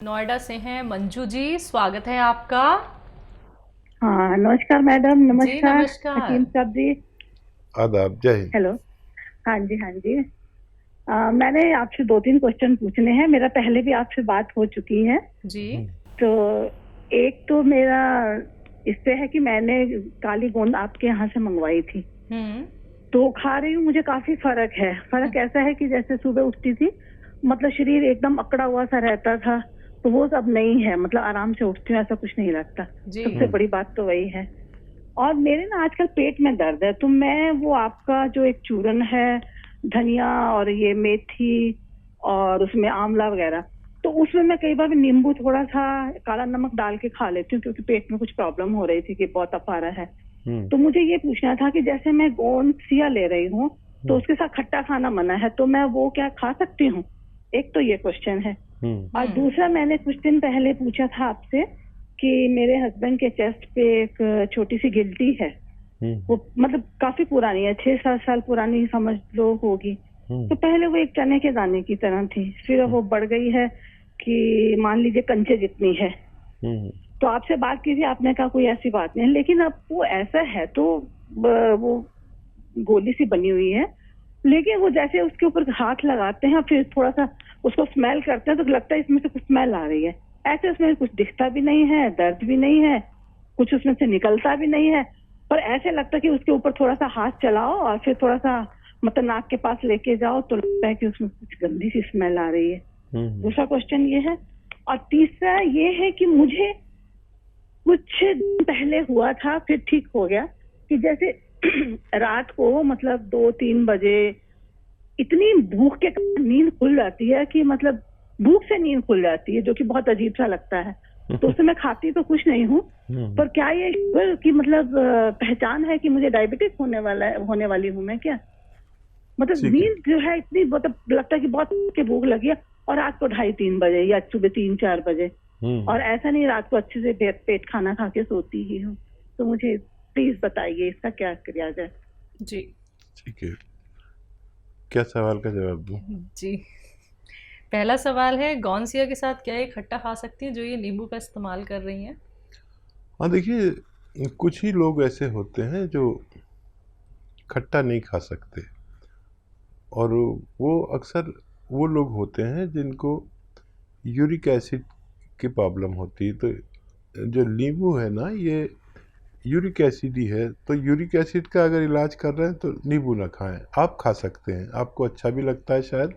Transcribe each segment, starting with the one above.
नोएडा से हैं मंजू जी, स्वागत है आपका। हाँ, नमस्कार मैडम। जी नमस्कार नमस्कार। हकीम साहब जी। आदाब, जय हिंद। हेलो। हाँ जी, हाँ जी। मैंने आपसे दो तीन क्वेश्चन पूछने हैं। मेरा पहले भी आपसे बात हो चुकी है। जी। तो एक तो मेरा इससे है कि मैंने काली गोंद आपके यहाँ से मंगवाई थी, हम्म। तो खा रही हूँ। मुझे काफी फर्क है। फर्क ऐसा है कि जैसे सुबह उठती थी, मतलब शरीर एकदम अकड़ा हुआ सा रहता था, तो वो सब नहीं है। मतलब आराम से उठती हूँ, ऐसा कुछ नहीं लगता। जी। सबसे बड़ी बात तो वही है। और मेरे ना आजकल पेट में दर्द है, तो मैं वो आपका जो एक चूरन है, धनिया और ये मेथी और उसमें आंवला वगैरह, तो उसमें मैं कई बार नींबू थोड़ा सा काला नमक डाल के खा लेती हूँ, क्योंकि पेट में कुछ प्रॉब्लम हो रही थी कि बहुत अफारा है। तो मुझे ये पूछना था कि जैसे मैं गोंदसिया ले रही हूँ, तो उसके साथ खट्टा खाना मना है, तो मैं वो क्या खा सकती हूँ? एक तो ये क्वेश्चन है। और दूसरा, मैंने कुछ दिन पहले पूछा था आपसे कि मेरे हस्बैंड के चेस्ट पे एक छोटी सी गिल्टी है। वो मतलब काफी पुरानी है, 6-7 साल पुरानी समझ लो होगी। तो पहले वो एक चने के दाने की तरह थी, फिर अब वो बढ़ गई है कि मान लीजिए कंचे जितनी है। तो आपसे बात की थी, आपने कहा कोई ऐसी बात नहीं है, लेकिन अब वो ऐसा है तो वो गोली सी बनी हुई है, लेकिन वो जैसे उसके ऊपर हाथ लगाते हैं फिर थोड़ा सा उसको स्मेल करते हैं, तो लगता है इसमें से कुछ स्मेल आ रही है। ऐसे उसमें कुछ दिखता भी नहीं है, दर्द भी नहीं है, कुछ उसमें से निकलता भी नहीं है, पर ऐसे लगता है कि उसके ऊपर थोड़ा सा हाथ चलाओ और फिर थोड़ा सा मतलब नाक के पास लेके जाओ, तो लगता है कि उसमें कुछ गंदी सी स्मेल आ रही है। दूसरा क्वेश्चन ये है। और तीसरा ये है कि मुझे कुछ दिन पहले हुआ था, फिर ठीक हो गया, कि जैसे रात को मतलब 2-3 बजे इतनी भूख के कारण नींद खुल जाती है कि मतलब भूख से नींद खुल जाती है, जो कि बहुत अजीब सा लगता है। तो उससे मैं खाती तो कुछ नहीं हूँ, पर क्या ये शुगर की मतलब पहचान है कि मुझे डायबिटीज होने वाली हूँ मैं क्या? मतलब ठीक है। नींद जो है इतनी, मतलब लगता है कि बहुत के भूख लगी है, और रात को 2:30-3 बजे या सुबह 3-4 बजे। और ऐसा नहीं रात को अच्छे से पेट खाना खा के सोती ही हूँ। तो मुझे प्लीज बताइए इसका क्या किया जाए। जी। ठीक है, क्या सवाल का जवाब दूं? जी। पहला सवाल है, गौनसिया के साथ क्या ये खट्टा खा सकती हैं जो ये नींबू का इस्तेमाल कर रही हैं? हाँ, देखिए, कुछ ही लोग ऐसे होते हैं जो खट्टा नहीं खा सकते, और वो अक्सर वो लोग होते हैं जिनको यूरिक एसिड की प्रॉब्लम होती है। तो जो नींबू है ना, ये यूरिक एसिड ही है, तो यूरिक एसिड का अगर इलाज कर रहे हैं तो नींबू ना खाएं। आप खा सकते हैं, आपको अच्छा भी लगता है शायद,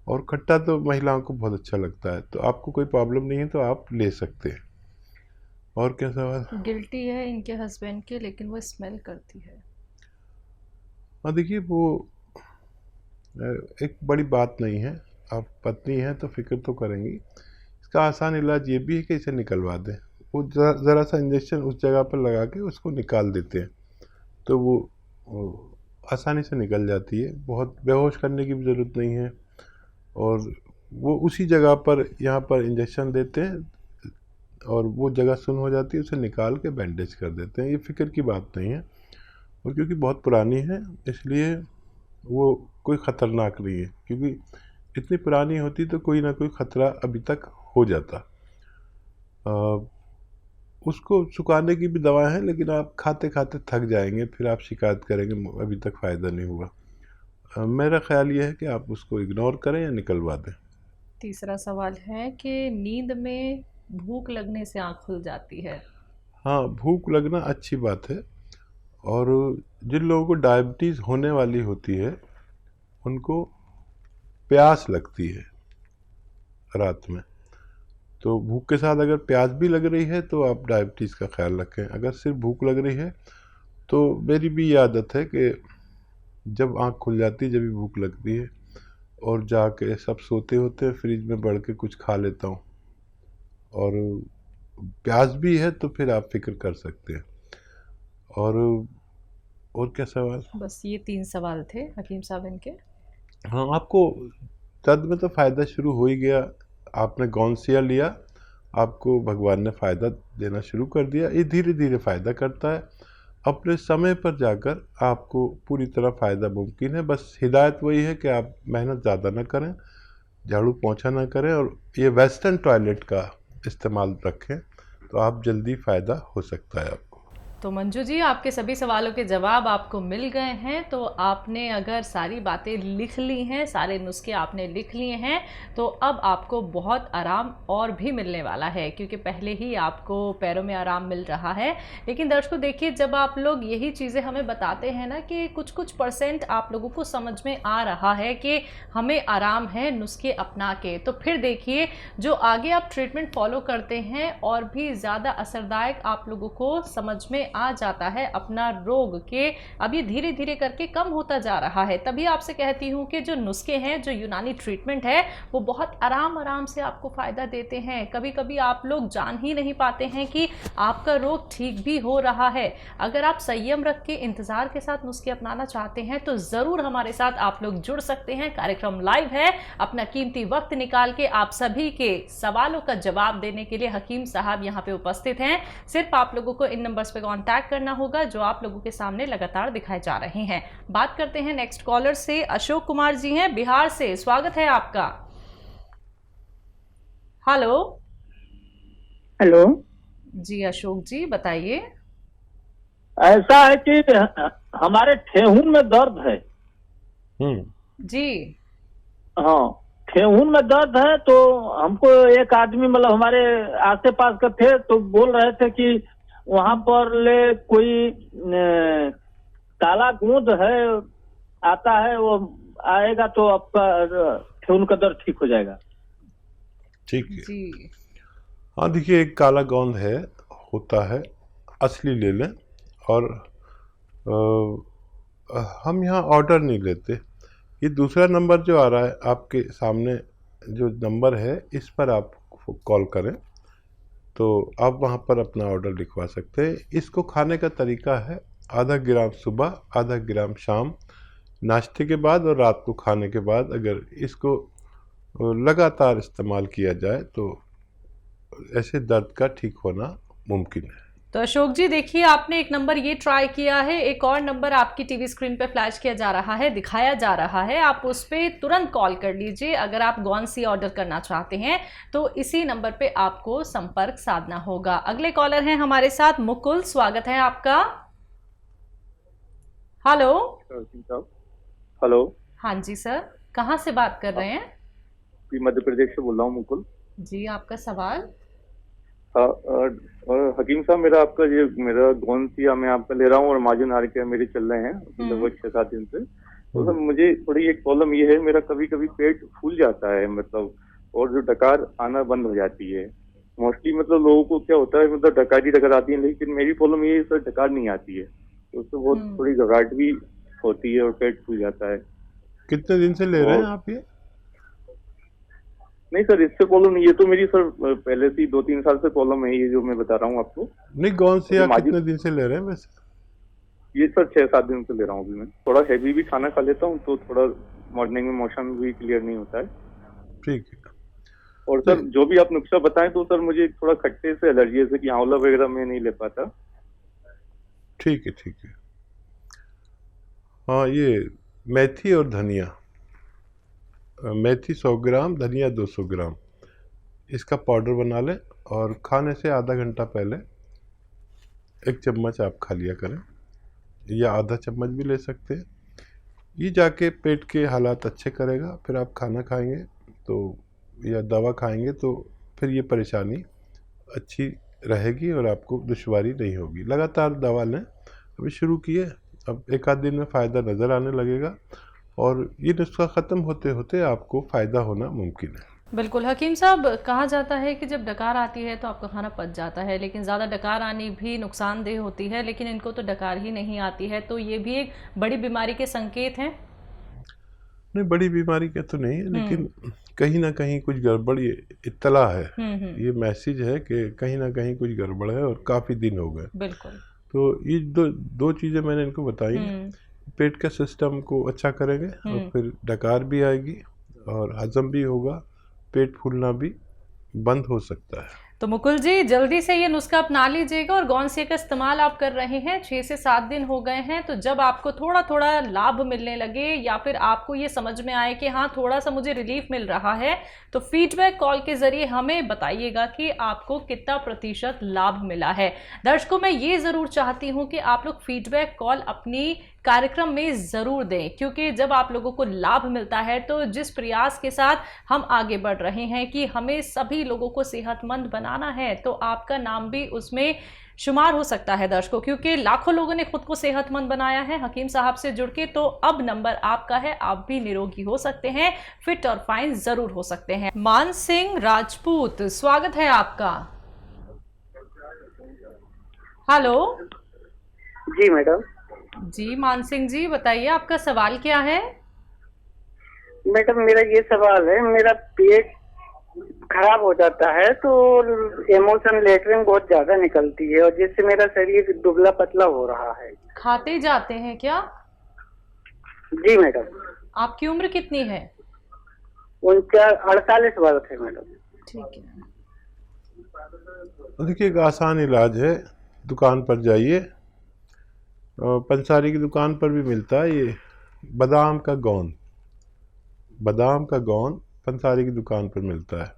और खट्टा तो महिलाओं को बहुत अच्छा लगता है, तो आपको कोई प्रॉब्लम नहीं है तो आप ले सकते हैं। और क्या सवाल? गिल्टी है इनके हस्बैंड के, लेकिन वो स्मेल करती है। हाँ, देखिए, वो एक बड़ी बात नहीं है। आप पत्नी हैं तो फिक्र तो करेंगी। इसका आसान इलाज ये भी है कि इसे निकलवा दें। वो ज़रा सा इंजेक्शन उस जगह पर लगा के उसको निकाल देते हैं, तो वो आसानी से निकल जाती है। बहुत बेहोश करने की भी ज़रूरत नहीं है, और वो उसी जगह पर यहाँ पर इंजेक्शन देते हैं और वो जगह सुन्न हो जाती है, उसे निकाल के बैंडेज कर देते हैं। ये फ़िक्र की बात नहीं है, और क्योंकि बहुत पुरानी है इसलिए वो कोई ख़तरनाक नहीं है। क्योंकि इतनी पुरानी होती तो कोई ना कोई ख़तरा अभी तक हो जाता। उसको सुखाने की भी दवा है, लेकिन आप खाते खाते थक जाएंगे, फिर आप शिकायत करेंगे अभी तक फ़ायदा नहीं हुआ। मेरा ख़्याल ये है कि आप उसको इग्नोर करें या निकलवा दें। तीसरा सवाल है कि नींद में भूख लगने से आँख खुल जाती है। हाँ, भूख लगना अच्छी बात है, और जिन लोगों को डायबिटीज़ होने वाली होती है उनको प्यास लगती है रात में। तो भूख के साथ अगर प्यास भी लग रही है तो आप डायबिटीज़ का ख्याल रखें। अगर सिर्फ भूख लग रही है तो मेरी भी ये आदत है कि जब आँख खुल जाती है, जब भी भूख लगती है, और जाके सब सोते होते हैं फ्रिज में बढ़ के कुछ खा लेता हूँ। और प्यास भी है तो फिर आप फिक्र कर सकते हैं। और क्या सवाल? बस ये 3 सवाल थे हकीम साहब इनके। हाँ, आपको दर्द में तो फ़ायदा शुरू हो ही गया। आपने गौनसिया लिया, आपको भगवान ने फ़ायदा देना शुरू कर दिया। ये धीरे धीरे फ़ायदा करता है। अपने समय पर जाकर आपको पूरी तरह फ़ायदा मुमकिन है। बस हिदायत वही है कि आप मेहनत ज़्यादा ना करें, झाड़ू पोंछा ना करें और ये वेस्टर्न टॉयलेट का इस्तेमाल रखें, तो आप जल्दी फ़ायदा हो सकता है आपको। तो मंजू जी, आपके सभी सवालों के जवाब आपको मिल गए हैं। तो आपने अगर सारी बातें लिख ली हैं, सारे नुस्खे आपने लिख लिए हैं, तो अब आपको बहुत आराम और भी मिलने वाला है, क्योंकि पहले ही आपको पैरों में आराम मिल रहा है। लेकिन दर्शकों देखिए, जब आप लोग यही चीज़ें हमें बताते हैं ना कि कुछ कुछ परसेंट आप लोगों को समझ में आ रहा है कि हमें आराम है नुस्खे अपना के, तो फिर देखिए जो आगे आप ट्रीटमेंट फॉलो करते हैं और भी ज़्यादा असरदायक आप लोगों को समझ में आ जाता है अपना रोग के। अब ये धीरे धीरे करके कम होता जा रहा है। तभी आपसे कहती हूँ कि जो नुस्खे हैं, जो यूनानी ट्रीटमेंट है, वो बहुत आराम से आपको फ़ायदा देते हैं। कभी कभी आप लोग जान ही नहीं पाते हैं कि आपका रोग ठीक भी हो रहा है। अगर आप संयम रख के इंतज़ार के साथ नुस्खे अपनाना चाहते हैं तो ज़रूर हमारे साथ आप लोग जुड़ सकते हैं। कार्यक्रम लाइव है, अपना कीमती वक्त निकाल के आप सभी के सवालों का जवाब देने के लिए हकीम साहब यहाँ पे उपस्थित हैं। सिर्फ आप लोगों को इन नंबर्स पे कांटेक्ट करना होगा जो आप लोगों के सामने लगातार दिखाए जा रहे हैं। बात करते हैं नेक्स्ट कॉलर से। अशोक कुमार जी हैं बिहार से, स्वागत है आपका। हेलो। हेलो जी अशोक जी बताइए। ऐसा है कि हमारे ठेहुन में दर्द है। जी। हाँ, ठेहुन में दर्द है, तो हमको एक आदमी मतलब हमारे आसे पास का थे, तो बोल रहे थे कि वहां पर ले कोई काला गूंद है आता है, वो आएगा तो आपका ठेहुन का दर्द ठीक हो जाएगा। ठीक है जी। हाँ, देखिए एक काला गोंद है, होता है, असली ले लें। और हम यहाँ ऑर्डर नहीं लेते। ये दूसरा नंबर जो आ रहा है आपके सामने, जो नंबर है, इस पर आप कॉल करें तो आप वहाँ पर अपना ऑर्डर लिखवा सकते हैं। इसको खाने का तरीका है, आधा ग्राम सुबह, आधा ग्राम शाम, नाश्ते के बाद और रात को खाने के बाद। अगर इसको लगातार इस्तेमाल किया जाए तो ऐसे दर्द का ठीक होना मुमकिन है। तो अशोक जी देखिए, आपने एक नंबर ये ट्राई किया है, एक और नंबर आपकी टीवी स्क्रीन पे फ्लैश किया जा रहा है, दिखाया जा रहा है, आप उस पर तुरंत कॉल कर लीजिए। अगर आप गॉन्सी ऑर्डर करना चाहते हैं तो इसी नंबर पे आपको संपर्क साधना होगा। अगले कॉलर हैं हमारे साथ मुकुल, स्वागत है आपका। हेलो। हेलो। हाँ जी सर, कहाँ से बात कर रहे हैं? मध्य प्रदेश से बोल रहा हूँ मुकुल जी, आपका सवाल। हकीम साहब, मेरा गौनसिया मैं आपका ले रहा हूँ और मार्जिन आर के मेरे चल रहे हैं लगभग 6-7 दिन से। तो सर मुझे थोड़ी एक प्रॉब्लम ये है, मेरा कभी कभी पेट फूल जाता है, मतलब, और जो डकार आना बंद हो जाती है। मोस्टली मतलब लोगों को क्या होता है, मतलब डकार आती है, लेकिन मेरी प्रॉब्लम ये है सर, डकार नहीं आती है, तो उससे बहुत थोड़ी घबराहट भी होती है और पेट फूल जाता है। कितने दिन से ले रहे हैं आप ये? नहीं सर, इससे प्रॉब्लम नहीं है, तो मेरी सर पहले से 2-3 साल से प्रॉब्लम है ये जो मैं बता रहा हूँ आपको। नहीं, गौनसिया कितने दिन से ले रहे हैं वैसे? ये सर 6-7 दिन से ले रहा हूँ अभी मैं। थोड़ा हैवी भी खाना खा लेता हूँ तो थोड़ा मॉर्निंग में मोशन भी क्लियर नहीं होता है। ठीक है। और सर जो भी आप नुस्खा बताएं, तो सर मुझे थोड़ा खट्टे से एलर्जी है, जैसे कि आंवला वगैरह मैं नहीं ले पाता। ठीक है, ठीक है। हाँ, ये मेथी और धनिया, मेथी 100 ग्राम, धनिया 200 ग्राम, इसका पाउडर बना लें और खाने से आधा घंटा पहले 1 चम्मच आप खा लिया करें, या आधा चम्मच भी ले सकते हैं। ये जाके पेट के हालात अच्छे करेगा। फिर आप खाना खाएंगे तो या दवा खाएंगे तो फिर ये परेशानी अच्छी रहेगी और आपको दुश्वारी नहीं होगी। लगातार दवा लें, अभी शुरू किए, अब 1-आध दिन में फ़ायदा नज़र आने लगेगा और ये नुस्खा ख़त्म होते होते आपको फ़ायदा होना मुमकिन है। बिल्कुल हकीम साहब, कहा जाता है कि जब डकार आती है तो आपका खाना पच जाता है, लेकिन ज़्यादा डकार आनी भी नुकसानदेह होती है, लेकिन इनको तो डकार ही नहीं आती है, तो ये भी एक बड़ी बीमारी के संकेत हैं? नहीं, बड़ी बीमारी का तो नहीं है, लेकिन कहीं ना कहीं कुछ गड़बड़ ये इत्तला है, ये मैसेज है कि कहीं ना कहीं कुछ गड़बड़ है और काफ़ी दिन हो गए। बिल्कुल। तो ये दो चीज़ें मैंने इनको बताई हैं। पेट का सिस्टम को अच्छा करेंगे और फिर डकार भी आएगी और हजम भी होगा, पेट फूलना भी बंद हो सकता है। तो मुकुल जी जल्दी से ये नुस्खा अपना लीजिएगा। और गौनसिया का इस्तेमाल आप कर रहे हैं 6 से 7 दिन हो गए हैं, तो जब आपको थोड़ा थोड़ा लाभ मिलने लगे या फिर आपको ये समझ में आए कि हाँ थोड़ा सा मुझे रिलीफ मिल रहा है, तो फीडबैक कॉल के जरिए हमें बताइएगा कि आपको कितना प्रतिशत लाभ मिला है। दर्शकों, मैं ये ज़रूर चाहती हूँ कि आप लोग फीडबैक कॉल अपनी कार्यक्रम में ज़रूर दें, क्योंकि जब आप लोगों को लाभ मिलता है तो जिस प्रयास के साथ हम आगे बढ़ रहे हैं कि हमें सभी लोगों को सेहतमंद बनाना है, तो आपका नाम भी उसमें शुमार हो सकता है दर्शकों, क्योंकि लाखों लोगों ने खुद को सेहतमंद बनाया है हकीम साहब से जुड़ के। तो अब नंबर आपका है, आप भी निरोगी हो सकते हैं, फिट और फाइन जरूर हो सकते हैं। मान सिंह राजपूत, स्वागत है आपका। हेलो जी मैडम। जी मान सिंह जी बताइए, आपका सवाल क्या है? मैडम मेरा ये सवाल है, मेरा पेट खराब हो जाता है तो इमोशन लेटरिन बहुत ज्यादा निकलती है और जिससे मेरा शरीर दुबला पतला हो रहा है। खाते जाते हैं क्या? जी मैडम। आपकी उम्र कितनी है? 48 वर्ष है मैडम। ठीक है, देखिए एक आसान इलाज है, दुकान पर जाइए, पंसारी की दुकान पर भी मिलता है ये बादाम का गोंद। बादाम का गोंद पंसारी की दुकान पर मिलता है।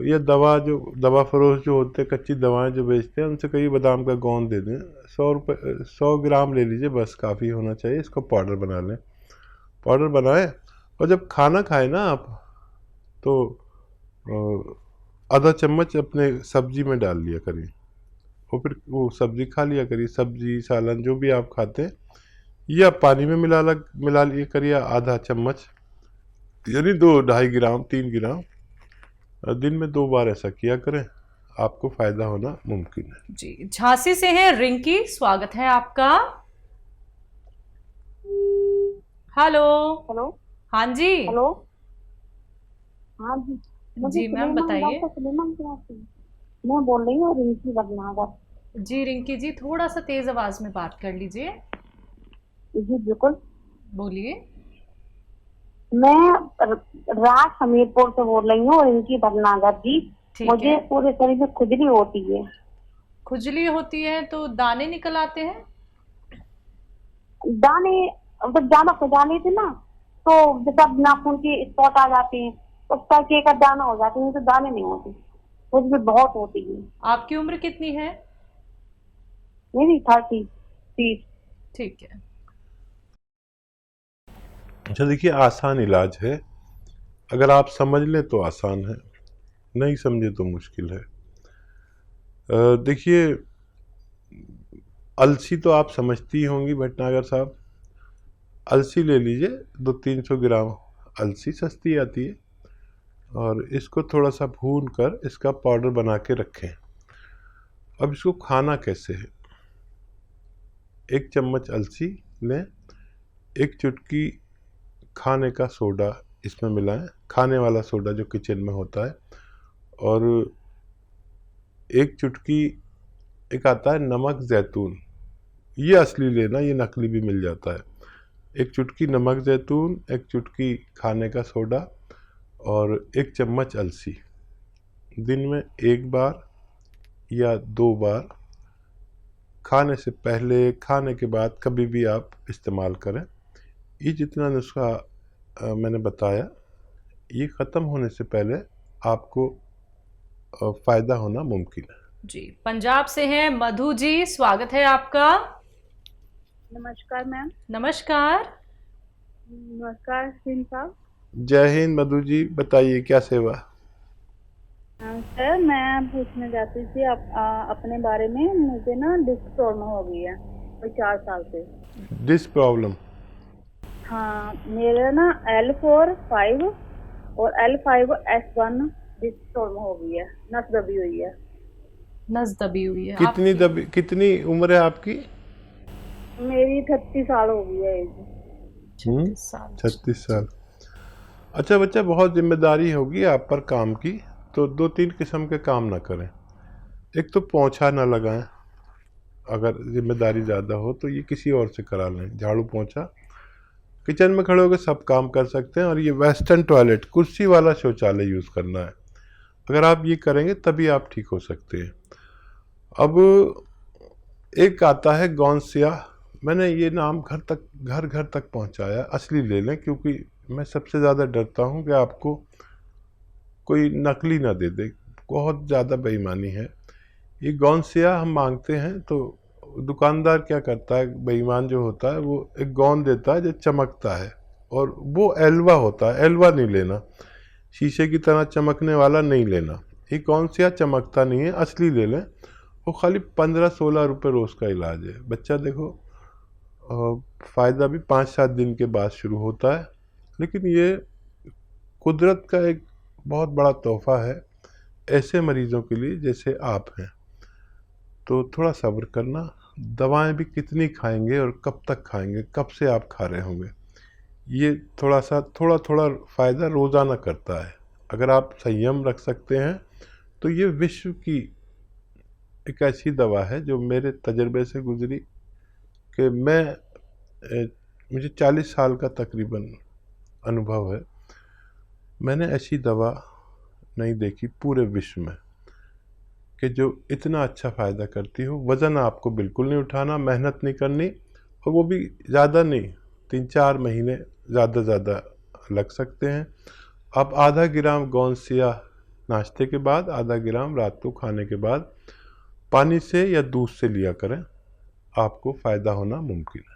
यह दवा फरोश जो होते हैं, कच्ची दवाएं जो बेचते हैं, उनसे कहीं बादाम का गोंद दे दें। 100 ग्राम ले लीजिए, बस काफ़ी होना चाहिए। इसको पाउडर बना लें। पाउडर बनाएं और जब खाना खाएं ना आप, तो आधा चम्मच अपने सब्जी में डाल लिया करिए और फिर वो सब्जी खा लिया करिए। सब्जी सालन जो भी आप खाते हैं, या पानी में मिला लिया करिए आधा चम्मच, यानी 2-2.5 ग्राम 3 ग्राम। दिन में 2 बार ऐसा किया करें, आपको फायदा होना मुमकिन है। जी झांसी से हैं रिंकी, स्वागत है आपका। हेलो। हेलो। हाँ जी। हेलो। हाँ जी। जी मैम बताइए। मैं बोल रही हूँ रिंकी बदनागर। जी रिंकी जी थोड़ा सा तेज आवाज में बात कर लीजिए। जी बिल्कुल। बोलिए। मैं राज हमीरपुर से बोल रही हूँ, रिंकी बदनागर जी। मुझे पूरे शरीर में खुजली होती है। खुजली होती है तो दाने निकल आते हैं? दाने जब ज्यादा खुजाली थी ना, तो जब नाखून के स्पॉट आ जाते हैं, तो उसका एक दाना हो जाते हैं, तो दाने नहीं होते, खुजली बहुत होती है। आपकी उम्र कितनी है? मेरी 30। ठीक है। अच्छा देखिए, आसान इलाज है, अगर आप समझ लें तो आसान है, नहीं समझे तो मुश्किल है। देखिए अलसी तो आप समझती होंगी भटनागर साहब। अलसी ले लीजिए, 200-300 ग्राम अलसी सस्ती आती है, और इसको थोड़ा सा भून कर इसका पाउडर बना के रखें। अब इसको खाना कैसे है? 1 चम्मच अलसी लें, 1 चुटकी खाने का सोडा इसमें मिलाएं, खाने वाला सोडा जो किचन में होता है, और 1 चुटकी एक आता है नमक जैतून, ये असली लेना, ये नकली भी मिल जाता है। 1 चुटकी नमक जैतून, 1 चुटकी खाने का सोडा और 1 चम्मच अलसी। दिन में 1 बार या 2 बार, खाने से पहले खाने के बाद कभी भी आप इस्तेमाल करें। ये जितना नुस्खा मैंने बताया, ये ख़त्म होने से पहले आपको फ़ायदा होना मुमकिन है। जी पंजाब से हैं मधु जी, स्वागत है आपका। नमस्कार मैम। नमस्कार। नमस्कार सिंह साहब। जय हिंद मधु जी, बताइए क्या सेवा? सर मैं पूछना चाहती थी अपने बारे में। मुझे ना डिस्क प्रॉब्लम हो गई है कोई 4 साल से। Disc problem? हाँ, मेरे ना L4-5 और L5-S1 डिस्क प्रॉब्लम हो गई है, नस दबी हुई है। नस दबी हुई है? कितनी उम्र है आपकी? मेरी 36 साल हो गई है। 36 साल। अच्छा बच्चा, बहुत जिम्मेदारी होगी आप पर काम की, तो 2-3 किस्म के काम ना करें। एक तो पोंछा ना लगाएं, अगर जिम्मेदारी ज़्यादा हो तो ये किसी और से करा लें। झाड़ू पोंछा किचन में खड़े होकर सब काम कर सकते हैं, और ये वेस्टर्न टॉयलेट, कुर्सी वाला शौचालय यूज़ करना है। अगर आप ये करेंगे तभी आप ठीक हो सकते हैं। अब एक आता है गौनसिया, मैंने ये नाम घर घर तक पहुंचाया। असली ले लें, क्योंकि मैं सबसे ज़्यादा डरता हूं कि आपको कोई नकली ना दे दे, बहुत ज़्यादा बेईमानी है। ये गौनसिया हम मांगते हैं तो दुकानदार क्या करता है, बेईमान जो होता है, वो एक गौन देता है जो चमकता है, और वो एल्वा होता है। एल्वा नहीं लेना, शीशे की तरह चमकने वाला नहीं लेना। ये गौनसिया चमकता नहीं है, असली ले लें। वो खाली 15-16 रुपये रोज़ का इलाज है। बच्चा देखो, फ़ायदा भी 5-7 दिन के बाद शुरू होता है, लेकिन ये कुदरत का एक बहुत बड़ा तोहफ़ा है ऐसे मरीज़ों के लिए जैसे आप हैं। तो थोड़ा सब्र करना। दवाएं भी कितनी खाएंगे और कब तक खाएंगे, कब से आप खा रहे होंगे, ये थोड़ा थोड़ा फ़ायदा रोज़ाना करता है। अगर आप संयम रख सकते हैं तो ये विश्व की एक ऐसी दवा है जो मेरे तजर्बे से गुजरी कि मुझे 40 साल का तकरीबन अनुभव है। मैंने ऐसी दवा नहीं देखी पूरे विश्व में कि जो इतना अच्छा फ़ायदा करती हो। वज़न आपको बिल्कुल नहीं उठाना, मेहनत नहीं करनी, और वो भी ज़्यादा नहीं, 3-4 महीने ज़्यादा लग सकते हैं। आप आधा ग्राम गौनसिया नाश्ते के बाद, आधा ग्राम रात को खाने के बाद पानी से या दूध से लिया करें, आपको फ़ायदा होना मुमकिन है।